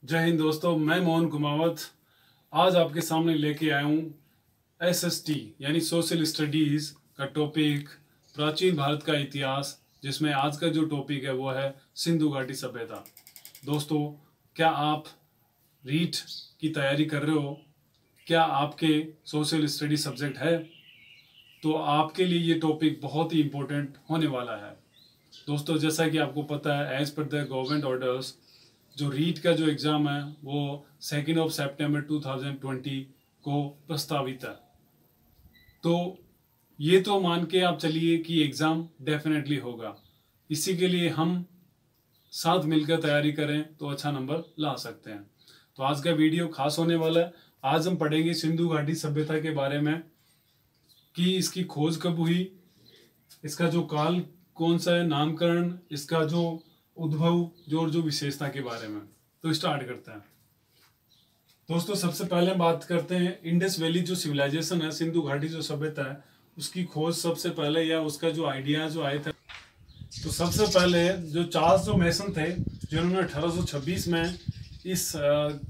जय हिंद दोस्तों, मैं मोहन कुमावत आज आपके सामने लेके आया हूँ एसएसटी यानी सोशल स्टडीज़ का टॉपिक प्राचीन भारत का इतिहास, जिसमें आज का जो टॉपिक है वो है सिंधु घाटी सभ्यता। दोस्तों, क्या आप रीट की तैयारी कर रहे हो? क्या आपके सोशल स्टडी सब्जेक्ट है? तो आपके लिए ये टॉपिक बहुत ही इम्पोर्टेंट होने वाला है। दोस्तों, जैसा कि आपको पता है, as per the government orders जो रीट का जो एग्ज़ाम है वो 2 सितंबर 2020 को प्रस्तावित है। तो ये तो मान के आप चलिए कि एग्ज़ाम डेफिनेटली होगा। इसी के लिए हम साथ मिलकर तैयारी करें तो अच्छा नंबर ला सकते हैं। तो आज का वीडियो खास होने वाला है। आज हम पढ़ेंगे सिंधु घाटी सभ्यता के बारे में कि इसकी खोज कब हुई, इसका जो काल कौन सा है, नामकरण, इसका जो उद्भव, जो विशेषता के बारे में। तो स्टार्ट करते हैं। दोस्तों, सबसे पहले हम बात करते हैं इंडस वैली जो सिविलाइजेशन है, सिंधु घाटी जो सभ्यता है, उसकी खोज सबसे पहले या उसका जो आइडिया जो आए थे। तो सबसे पहले जो चार्ल्स जो मैसन थे, जिन्होंने 1826 में इस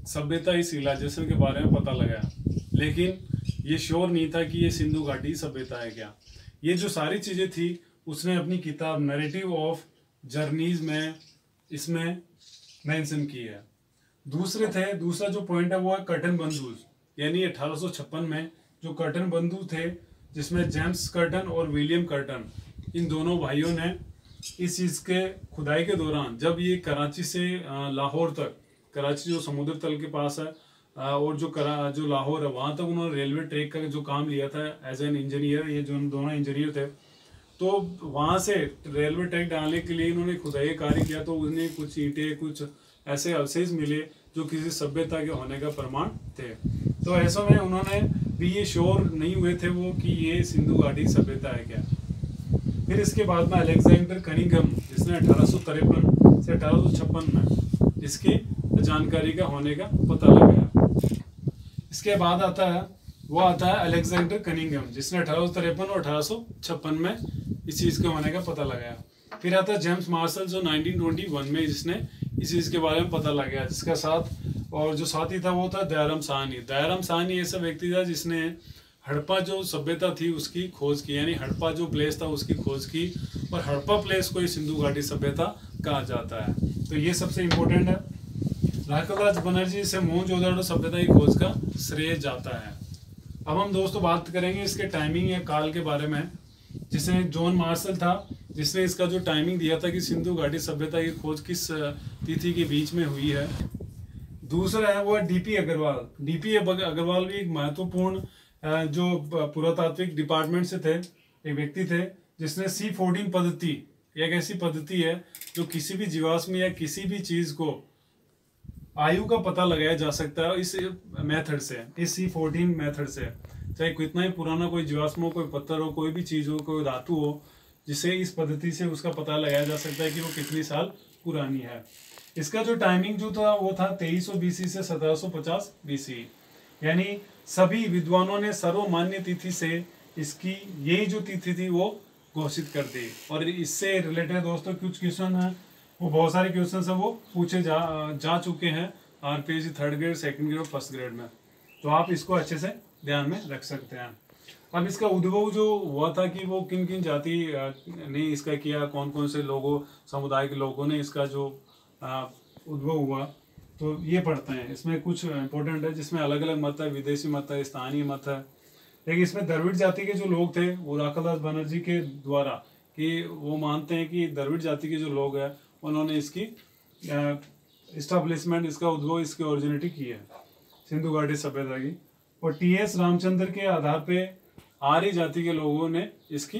सभ्यता, इस सिविलाइजेशन के बारे में पता लगाया, लेकिन ये श्योर नहीं था कि ये सिंधु घाटी सभ्यता है क्या। ये जो सारी चीज़ें थी उसने अपनी किताब नैरेटिव ऑफ जर्नीज में इसमें मेंशन की है। दूसरा जो पॉइंट है वो है कर्टन बंधु, यानी 1856 में जो कर्टन बंधु थे, जिसमें जेम्स कर्टन और विलियम कर्टन, इन दोनों भाइयों ने इस चीज़ के खुदाई के दौरान, जब ये कराची से लाहौर तक, कराची जो समुद्र तल के पास है और जो लाहौर है, वहाँ तक उन्होंने रेलवे ट्रैक का जो काम लिया था एज एन इंजीनियर। ये जो दोनों इंजीनियर थे, तो वहाँ से रेलवे ट्रैक डालने के लिए इन्होंने खुदाई कार्य किया। तो उन्हें कुछ ईंटें, कुछ ऐसे अवशेष मिले जो किसी सभ्यता के होने का प्रमाण थे। तो ऐसे में उन्होंने भी ये श्योर नहीं हुए थे वो कि ये सिंधु घाटी सभ्यता है क्या। फिर इसके बाद में अलेक्जेंडर कनिंघम, जिसने 1853 से 1856 में इसकी जानकारी का होने का पता लगाया। इसके बाद आता है अलेक्जेंडर कनिंघम, जिसने 1853 और 1856 में इस चीज़ के होने का पता लगाया। फिर आता है जेम्स मार्शल, जो 1921 में जिसने इस चीज़ के बारे में पता लगाया, जिसका साथी था वो था दयाराम साहनी ऐसा व्यक्ति था जिसने हड़प्पा जो सभ्यता थी उसकी खोज की, यानी हड़प्पा जो प्लेस था उसकी खोज की, और हड़प्पा प्लेस को ही सिंधु घाटी सभ्यता कहा जाता है। तो ये सबसे इम्पोर्टेंट है। राकलदास बनर्जी से मोहनजोदड़ो सभ्यता की खोज का श्रेय जाता है। अब हम दोस्तों बात करेंगे इसके टाइमिंग या काल के बारे में, जिसने जॉन मार्शल था, जिसने इसका जो टाइमिंग दिया था कि सिंधु घाटी सभ्यता की खोज किस तिथि के बीच में हुई है। दूसरा है वो है डीपी अग्रवाल भी एक महत्वपूर्ण जो पुरातात्विक डिपार्टमेंट से थे, एक व्यक्ति थे, जिसने C14 पद्धति, एक ऐसी पद्धति है जो किसी भी जीवाश्म या किसी भी चीज को आयु का पता लगाया जा सकता है इस मेथड से, इस C14 मेथड से। चाहे कितना ही पुराना कोई जीवाश्म हो, कोई पत्थर हो, कोई भी चीज हो, कोई धातु हो, जिसे इस पद्धति से उसका पता लगाया जा सकता है कि वो कितनी साल पुरानी है। इसका जो टाइमिंग जो था वो था 2300 BC से 1750 BC, यानी सभी विद्वानों ने सर्वमान्य तिथि से इसकी यही जो तिथि थी वो घोषित कर दी। और इससे रिलेटेड दोस्तों कुछ क्वेश्चन हैं, वो बहुत सारे क्वेश्चन हैं वो पूछे जा चुके हैं RPSC 3rd grade, 2nd grade और 1st ग्रेड में। तो आप इसको अच्छे से ध्यान में रख सकते हैं। अब इसका उद्भव जो हुआ था कि वो किन किन जाति ने इसका किया, कौन कौन से लोगों, समुदाय के लोगों ने इसका जो उद्भव हुआ, तो ये पढ़ते हैं। इसमें कुछ इंपॉर्टेंट है, जिसमें अलग अलग मत है, विदेशी मत है, स्थानीय मत है। लेकिन इसमें द्रविड़ जाति के जो लोग थे, वो राकलदास बनर्जी के द्वारा, कि वो मानते हैं कि द्रविड़ जाति के जो लोग हैं उन्होंने इसकी इस्टेब्लिशमेंट, इसका उद्भव, इसकी ओरिजिनिटी की है सिंधु घाटी सभ्यता की। और TS रामचंद्र के आधार पे आर्य जाति के लोगों ने इसकी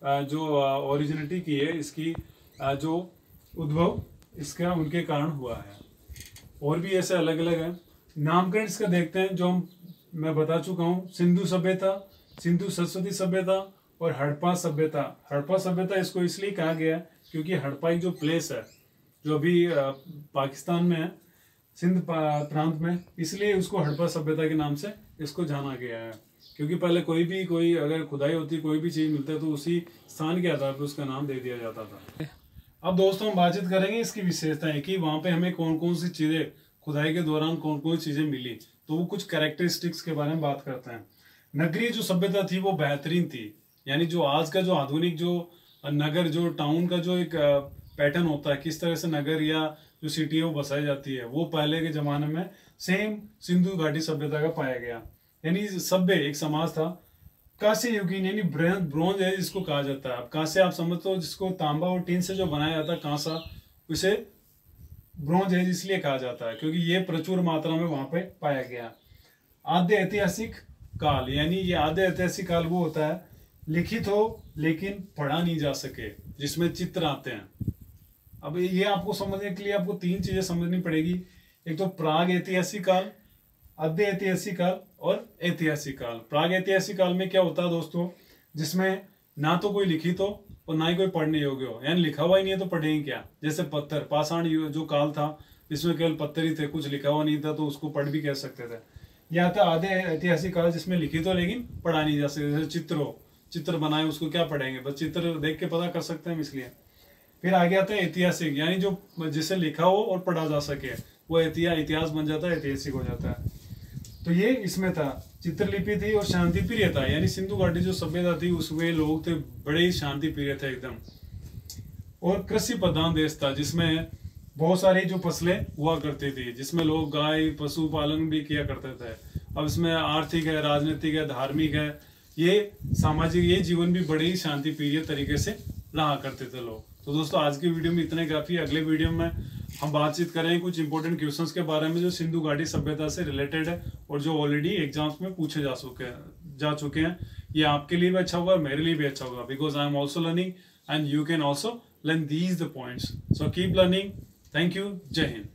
जो ओरिजिनिटी की है, इसकी जो उद्भव इसका उनके कारण हुआ है। और भी ऐसे अलग अलग है। नामकरण इसका देखते हैं, जो मैं बता चुका हूँ, सिंधु सभ्यता, सिंधु सरस्वती सभ्यता और हड़प्पा सभ्यता। हड़प्पा सभ्यता इसको इसलिए कहा गया क्योंकि हड़प्पा एक जो प्लेस है जो अभी पाकिस्तान में है, सिंध प्रांत में, इसलिए उसको हड़प्पा सभ्यता के नाम से इसको जाना गया है। क्योंकि पहले कोई अगर खुदाई होती, कोई भी चीज़ मिलती है, तो उसी स्थान के आधार पर उसका नाम दे दिया जाता था। अब दोस्तों हम बातचीत करेंगे इसकी विशेषताएं कि वहाँ पे हमें कौन कौन सी चीज़ें खुदाई के दौरान कौन कौन चीजें मिली, तो वो कुछ कैरेक्टरिस्टिक्स के बारे में बात करते हैं। नगरीय जो सभ्यता थी वो बेहतरीन थी, यानी जो आज का जो आधुनिक जो नगर जो टाउन का जो एक पैटर्न होता है, किस तरह से नगर या जो सिटी है वो बसाई जाती है, वो पहले के जमाने में सेम सिंधु घाटी सभ्यता का पाया गया। यानी सभ्य एक समाज था कांस्य युगीन, यानी ब्रोंज एज जिसको कहा जाता है। अब कांस्य आप समझते हो जिसको तांबा और टीन से जो बनाया जाता है कांसा, उसे ब्रोंज एज इसलिए कहा जाता है क्योंकि ये प्रचुर मात्रा में वहां पे पाया गया। आद्य ऐतिहासिक काल, यानी ये आद्य ऐतिहासिक काल वो होता है लिखित हो लेकिन पढ़ा नहीं जा सके, जिसमें चित्र आते हैं। अब ये आपको समझने के लिए आपको तीन चीजें समझनी पड़ेगी। एक तो प्राग ऐतिहासिक काल, आद्य ऐतिहासिक काल और ऐतिहासिक काल। प्राग ऐतिहासिक काल में क्या होता है दोस्तों, जिसमें ना तो कोई लिखित हो और ना ही कोई पढ़ने योग्य हो, यानी लिखा हुआ ही नहीं है तो पढ़ेंगे क्या। जैसे पत्थर, पाषाण जो काल था जिसमें केवल पत्थर ही थे, कुछ लिखा हुआ नहीं था, तो उसको पढ़ भी कह सकते थे। या था आधे ऐतिहासिक काल जिसमें लिखित हो लेकिन पढ़ा नहीं जा सकता, जैसे चित्र हो, चित्र बनाए उसको क्या पढ़ेंगे, बस चित्र देख के पता कर सकते हैं इसलिए। फिर आगे आता है ऐतिहासिक, यानी जो जिसे लिखा हो और पढ़ा जा सके, वो इतिहास बन जाता है, ऐतिहासिक हो जाता है। तो ये इसमें था। चित्रलिपि थी और शांति प्रिय था, यानी सिंधु घाटी जो सभ्यता थी उसमें लोग थे बड़े ही शांति प्रिय थे एकदम। और कृषि प्रधान देश था जिसमें बहुत सारी जो फसलें हुआ करती थी, जिसमें लोग गाय पशु पालन भी किया करते थे। अब इसमें आर्थिक है, राजनीतिक है, धार्मिक है, ये सामाजिक, ये जीवन भी बड़े ही शांति प्रिय तरीके से रहा करते थे लोग। तो दोस्तों आज की वीडियो में इतने काफी। अगले वीडियो में हम बातचीत करेंगे कुछ इंपॉर्टेंट क्वेश्चंस के बारे में जो सिंधु घाटी सभ्यता से रिलेटेड है और जो ऑलरेडी एग्जाम्स में पूछे जा चुके हैं। ये आपके लिए भी अच्छा होगा, मेरे लिए भी अच्छा होगा, because I am also learning and you can also learn these the points. So keep learning. Thank you. जय हिंद।